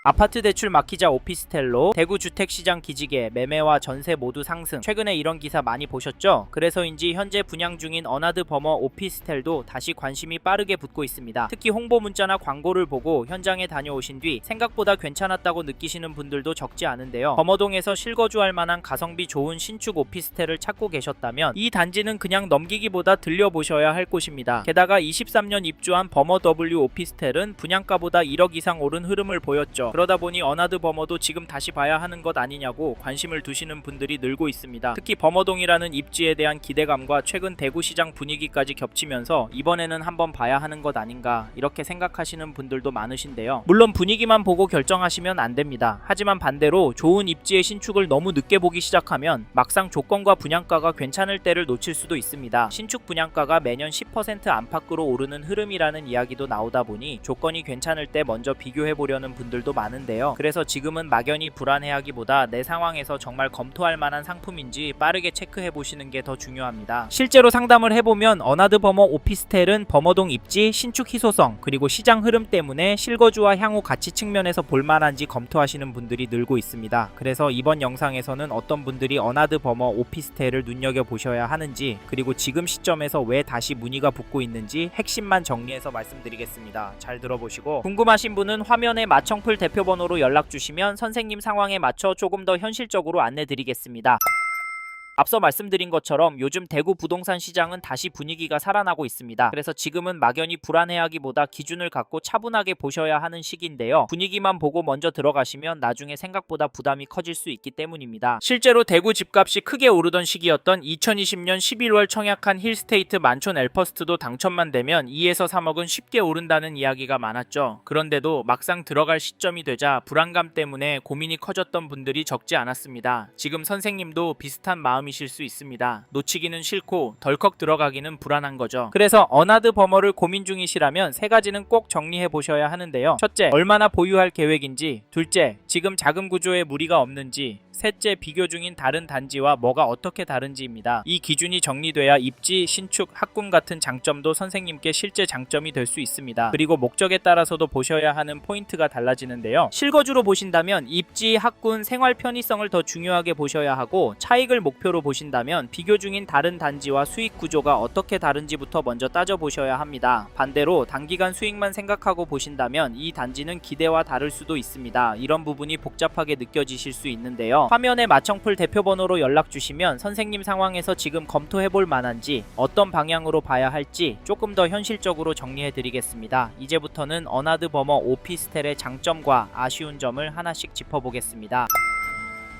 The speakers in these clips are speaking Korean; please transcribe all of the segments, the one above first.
아파트 대출 막히자 오피스텔로 대구 주택시장 기지개, 매매와 전세 모두 상승. 최근에 이런 기사 많이 보셨죠? 그래서인지 현재 분양 중인 어나드 버머 오피스텔도 다시 관심이 빠르게 붙고 있습니다. 특히 홍보 문자나 광고를 보고 현장에 다녀오신 뒤 생각보다 괜찮았다고 느끼시는 분들도 적지 않은데요. 범어동에서 실거주할 만한 가성비 좋은 신축 오피스텔을 찾고 계셨다면 이 단지는 그냥 넘기기보다 들려보셔야 할 곳입니다. 게다가 23년 입주한 버머 W 오피스텔은 분양가보다 1억 이상 오른 흐름을 보였죠. 그러다 보니 어나드 버머도 지금 다시 봐야 하는 것 아니냐고 관심을 두시는 분들이 늘고 있습니다. 특히 범어동이라는 입지에 대한 기대감과 최근 대구시장 분위기까지 겹치면서 이번에는 한번 봐야 하는 것 아닌가 이렇게 생각하시는 분들도 많으신데요. 물론 분위기만 보고 결정하시면 안 됩니다. 하지만 반대로 좋은 입지의 신축을 너무 늦게 보기 시작하면 막상 조건과 분양가가 괜찮을 때를 놓칠 수도 있습니다. 신축 분양가가 매년 10% 안팎으로 오르는 흐름이라는 이야기도 나오다 보니 조건이 괜찮을 때 먼저 비교해보려는 분들도 많은데요. 그래서 지금은 막연히 불안해하기보다 내 상황에서 정말 검토할 만한 상품인지 빠르게 체크해보시는 게 더 중요합니다. 실제로 상담을 해보면 어나드 버머 오피스텔은 범어동 입지, 신축 희소성, 그리고 시장 흐름 때문에 실거주와 향후 가치 측면에서 볼만한지 검토하시는 분들이 늘고 있습니다. 그래서 이번 영상에서는 어떤 분들이 어나드 버머 오피스텔을 눈여겨보셔야 하는지, 그리고 지금 시점에서 왜 다시 문의가 붙고 있는지 핵심만 정리해서 말씀드리겠습니다. 잘 들어보시고 궁금하신 분은 화면에 마청풀 대표번호로 연락주시면 선생님 상황에 맞춰 조금 더 현실적으로 안내드리겠습니다. 앞서 말씀드린 것처럼 요즘 대구 부동산 시장은 다시 분위기가 살아나고 있습니다. 그래서 지금은 막연히 불안해하기보다 기준을 갖고 차분하게 보셔야 하는 시기인데요. 분위기만 보고 먼저 들어가시면 나중에 생각보다 부담이 커질 수 있기 때문입니다. 실제로 대구 집값이 크게 오르던 시기였던 2020년 11월 청약한 힐스테이트 만촌 엘퍼스트도 당첨만 되면 2에서 3억은 쉽게 오른다는 이야기가 많았죠. 그런데도 막상 들어갈 시점이 되자 불안감 때문에 고민이 커졌던 분들이 적지 않았습니다. 지금 선생님도 비슷한 마음이실 수 있습니다. 놓치기는 싫고 덜컥 들어가기는 불안한 거죠. 그래서 어나드 버머를 고민 중이시라면 세 가지는 꼭 정리해 보셔야 하는데요. 첫째, 얼마나 보유할 계획인지. 둘째, 지금 자금 구조에 무리가 없는지. 셋째, 비교 중인 다른 단지와 뭐가 어떻게 다른지입니다. 이 기준이 정리돼야 입지, 신축, 학군 같은 장점도 선생님께 실제 장점이 될 수 있습니다. 그리고 목적에 따라서도 보셔야 하는 포인트가 달라지는데요. 실거주로 보신다면 입지, 학군, 생활 편의성을 더 중요하게 보셔야 하고, 차익을 목표로 보신다면 비교 중인 다른 단지와 수익 구조가 어떻게 다른지부터 먼저 따져보셔야 합니다. 반대로 단기간 수익만 생각하고 보신다면 이 단지는 기대와 다를 수도 있습니다. 이런 부분이 복잡하게 느껴지실 수 있는데요. 화면에 마청풀 대표번호로 연락주시면 선생님 상황에서 지금 검토해볼 만한지, 어떤 방향으로 봐야 할지 조금 더 현실적으로 정리해드리겠습니다. 이제부터는 어나드 버머 오피스텔의 장점과 아쉬운 점을 하나씩 짚어보겠습니다.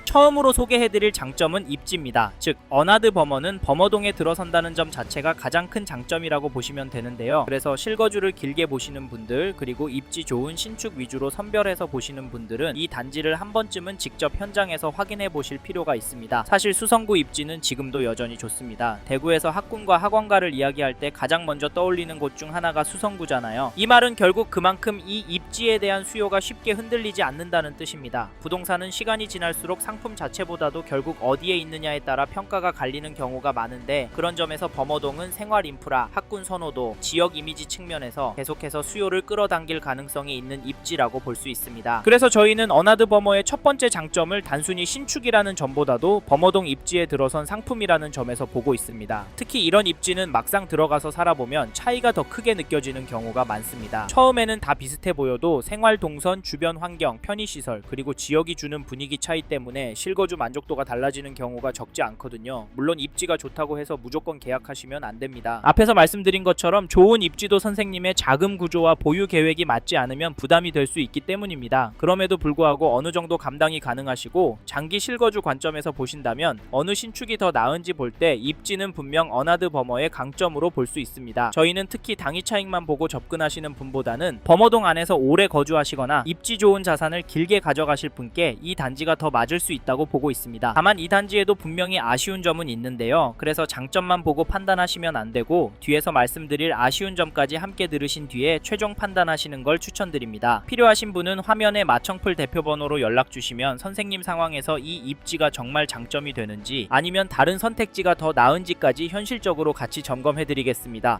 처음으로 소개해드릴 장점은 입지입니다. 즉 어나드 버머는 범어동에 들어선다는 점 자체가 가장 큰 장점이라고 보시면 되는데요. 그래서 실거주를 길게 보시는 분들, 그리고 입지 좋은 신축 위주로 선별해서 보시는 분들은 이 단지를 한 번쯤은 직접 현장에서 확인해 보실 필요가 있습니다. 사실 수성구 입지는 지금도 여전히 좋습니다. 대구에서 학군과 학원가를 이야기할 때 가장 먼저 떠올리는 곳 중 하나가 수성구잖아요. 이 말은 결국 그만큼 이 입지에 대한 수요가 쉽게 흔들리지 않는다는 뜻입니다. 부동산은 시간이 지날수록 상품 자체보다도 결국 어디에 있느냐에 따라 평가가 갈리는 경우가 많은데, 그런 점에서 범어동은 생활 인프라, 학군 선호도, 지역 이미지 측면에서 계속해서 수요를 끌어당길 가능성이 있는 입지라고 볼 수 있습니다. 그래서 저희는 어나드 버머의 첫 번째 장점을 단순히 신축이라는 점보다도 범어동 입지에 들어선 상품이라는 점에서 보고 있습니다. 특히 이런 입지는 막상 들어가서 살아보면 차이가 더 크게 느껴지는 경우가 많습니다. 처음에는 다 비슷해 보여도 생활 동선, 주변 환경, 편의시설, 그리고 지역이 주는 분위기 차이 때문에 실거주 만족도가 달라지는 경우가 적지 않거든요. 물론 입지가 좋다고 해서 무조건 계약하시면 안 됩니다. 앞에서 말씀드린 것처럼 좋은 입지도 선생님의 자금 구조와 보유 계획이 맞지 않으면 부담이 될 수 있기 때문입니다. 그럼에도 불구하고 어느 정도 감당이 가능하시고 장기 실거주 관점에서 보신다면 어느 신축이 더 나은지 볼 때 입지는 분명 어나드 버머의 강점으로 볼 수 있습니다. 저희는 특히 당위 차익만 보고 접근하시는 분보다는 범어동 안에서 오래 거주하시거나 입지 좋은 자산을 길게 가져가실 분께 이 단지가 더 맞을 수 있다고 보고 있습니다. 다만 이 단지에도 분명히 아쉬운 점은 있는데요. 그래서 장점만 보고 판단하시면 안 되고 뒤에서 말씀드릴 아쉬운 점까지 함께 들으신 뒤에 최종 판단하시는 걸 추천드립니다. 필요하신 분은 화면에 마청풀 대표번호로 연락주시면 선생님 상황에서 이 입지가 정말 장점이 되는지, 아니면 다른 선택지가 더 나은지까지 현실적으로 같이 점검해드리겠습니다.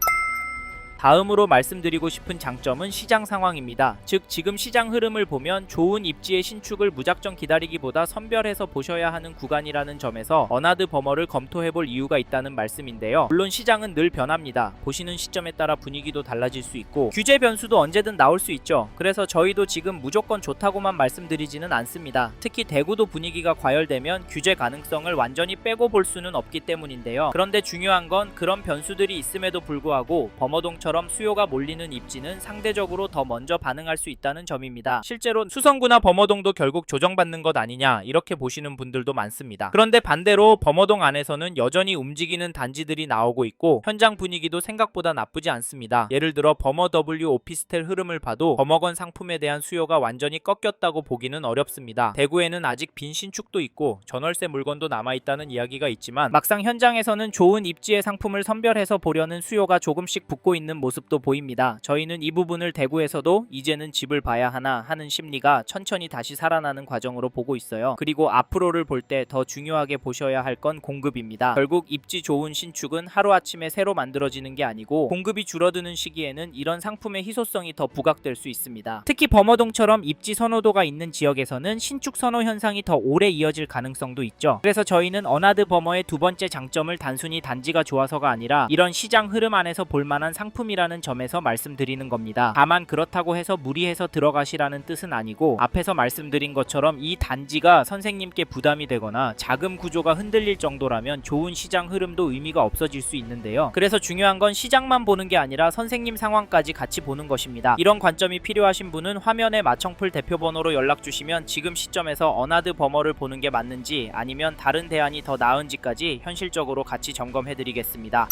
다음으로 말씀드리고 싶은 장점은 시장 상황입니다. 즉 지금 시장 흐름을 보면 좋은 입지의 신축을 무작정 기다리기보다 선별해서 보셔야 하는 구간이라는 점에서 어나드 버머를 검토해볼 이유가 있다는 말씀인데요. 물론 시장은 늘 변합니다. 보시는 시점에 따라 분위기도 달라질 수 있고 규제 변수도 언제든 나올 수 있죠. 그래서 저희도 지금 무조건 좋다고만 말씀드리지는 않습니다. 특히 대구도 분위기가 과열되면 규제 가능성을 완전히 빼고 볼 수는 없기 때문인데요. 그런데 중요한 건 그런 변수들이 있음에도 불구하고 범어동처럼 수요가 몰리는 입지는 상대적으로 더 먼저 반응할 수 있다는 점입니다. 실제로 수성구나 범어동도 결국 조정받는 것 아니냐 이렇게 보시는 분들도 많습니다. 그런데 반대로 범어동 안에서는 여전히 움직이는 단지들이 나오고 있고 현장 분위기도 생각보다 나쁘지 않습니다. 예를 들어 범어 W 오피스텔 흐름을 봐도 범어건 상품에 대한 수요가 완전히 꺾였다고 보기는 어렵습니다. 대구에는 아직 빈 신축도 있고 전월세 물건도 남아있다는 이야기가 있지만 막상 현장에서는 좋은 입지의 상품을 선별해서 보려는 수요가 조금씩 붙고 있는 모습도 보입니다. 저희는 이 부분을 대구에서도 이제는 집을 봐야 하나 하는 심리가 천천히 다시 살아나는 과정으로 보고 있어요. 그리고 앞으로를 볼 때 더 중요하게 보셔야 할 건 공급입니다. 결국 입지 좋은 신축은 하루아침에 새로 만들어지는 게 아니고 공급이 줄어드는 시기에는 이런 상품의 희소성이 더 부각될 수 있습니다. 특히 범어동처럼 입지 선호도가 있는 지역에서는 신축 선호 현상이 더 오래 이어질 가능성도 있죠. 그래서 저희는 어나드 버머의 두 번째 장점을 단순히 단지가 좋아서가 아니라 이런 시장 흐름 안에서 볼만한 상품이라는 점에서 말씀드리는 겁니다. 다만 그렇다고 해서 무리해서 들어가시라는 뜻은 아니고 앞에서 말씀드린 것처럼 이 단지가 선생님께 부담이 되거나 자금 구조가 흔들릴 정도라면 좋은 시장 흐름도 의미가 없어질 수 있는데요. 그래서 중요한 건 시장만 보는 게 아니라 선생님 상황까지 같이 보는 것입니다. 이런 관점이 필요하신 분은 화면에 마청풀 대표번호로 연락 주시면 지금 시점에서 어나드 버머를 보는 게 맞는지 아니면 다른 대안이 더 나은지까지 현실적으로 같이 점검해 드리겠습니다.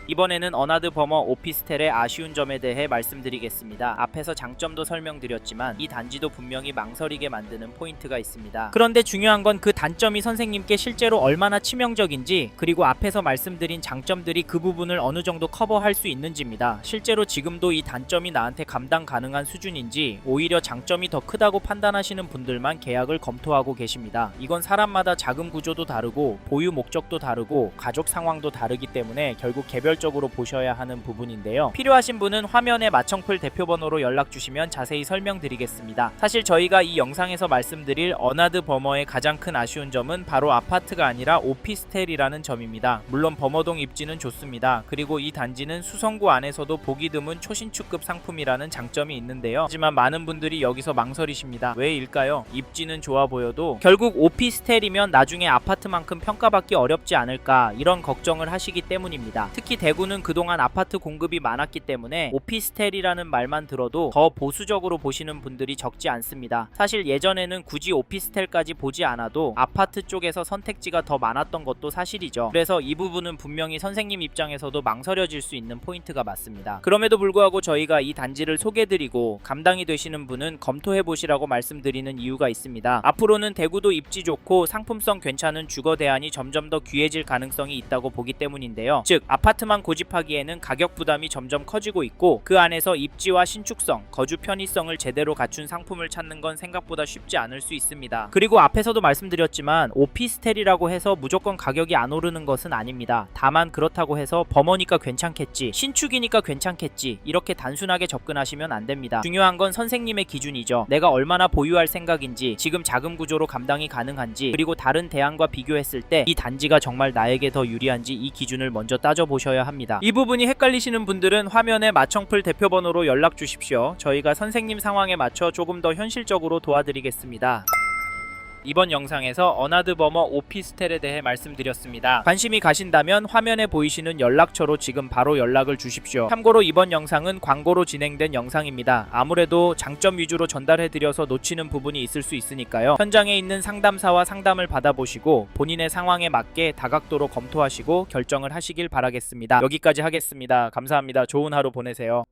이번에는 어나드 버머 오피스텔의 아쉬운 점에 대해 말씀드리겠습니다. 앞에서 장점도 설명드렸지만 이 단지도 분명히 망설이게 만드는 포인트가 있습니다. 그런데 중요한 건 그 단점이 선생님께 실제로 얼마나 치명적인지 그리고 앞에서 말씀드린 장점들이 그 부분을 어느 정도 커버할 수 있는지입니다. 실제로 지금도 이 단점이 나한테 감당 가능한 수준인지 오히려 장점이 더 크다고 판단하시는 분들만 계약을 검토하고 계십니다. 이건 사람마다 자금 구조도 다르고 보유 목적도 다르고 가족 상황도 다르기 때문에 결국 개별적으로 보셔야 하는 부분인데요. 필요하신 분은 화면에 마청풀 대표번호로 연락 주시면 자세히 설명드리겠습니다. 사실 저희가 이 영상에서 말씀드릴 어나드 버머의 가장 큰 아쉬운 점은 바로 아파트가 아니라 오피스텔이라는 점입니다. 물론 범어동 입지는 좋습니다. 그리고 이 단지는 수성구 안에서도 보기 드문 초신축급 상품이라는 장점이 있는데요. 하지만 많은 분들이 여기서 망설이십니다. 왜일까요? 입지는 좋아 보여도 결국 오피스텔이면 나중에 아파트만큼 평가받기 어렵지 않을까 이런 걱정을 하시기 때문입니다. 특히 대구는 그동안 아파트 공급이 많았기 때문에 오피스텔이라는 말만 들어도 더 보수적으로 보시는 분들이 적지 않습니다. 사실 예전에는 굳이 오피스텔까지 보지 않아도 아파트 쪽에서 선택지가 더 많았던 것도 사실이죠. 그래서 이 부분은 분명히 선생님 입장에서도 망설여질 수 있는 포인트가 맞습니다. 그럼에도 불구하고 저희가 이 단지를 소개드리고 감당이 되시는 분은 검토해보시라고 말씀드리는 이유가 있습니다. 앞으로는 대구도 입지 좋고 상품성 괜찮은 주거 대안이 점점 더 귀해질 가능성이 있다고 보기 때문인데요. 즉 아파트만 고집하기에는 가격 부담이 점점 커지고 있고 그 안에서 입지와 신축성, 거주 편의성을 제대로 갖춘 상품을 찾는 건 생각보다 쉽지 않을 수 있습니다. 그리고 앞에서도 말씀드렸지만 오피스텔이라고 해서 무조건 가격이 안 오르는 것은 아닙니다. 다만 그렇다고 해서 범어니까 괜찮겠지, 신축이니까 괜찮겠지 이렇게 단순하게 접근하시면 안 됩니다. 중요한 건 선생님의 기준이죠. 내가 얼마나 보유할 생각인지, 지금 자금 구조로 감당이 가능한지, 그리고 다른 대안과 비교했을 때 이 단지가 정말 나에게 더 유리한지 이 기준을 먼저 따져보셔야 합니다. 이 부분이 헷갈리시는 분들은 화면에 마청풀 대표번호로 연락 주십시오. 저희가 선생님 상황에 맞춰 조금 더 현실적으로 도와드리겠습니다. 이번 영상에서 어나드 버머 오피스텔에 대해 말씀드렸습니다. 관심이 가신다면 화면에 보이시는 연락처로 지금 바로 연락을 주십시오. 참고로 이번 영상은 광고로 진행된 영상입니다. 아무래도 장점 위주로 전달해드려서 놓치는 부분이 있을 수 있으니까요. 현장에 있는 상담사와 상담을 받아보시고 본인의 상황에 맞게 다각도로 검토하시고 결정을 하시길 바라겠습니다. 여기까지 하겠습니다. 감사합니다. 좋은 하루 보내세요.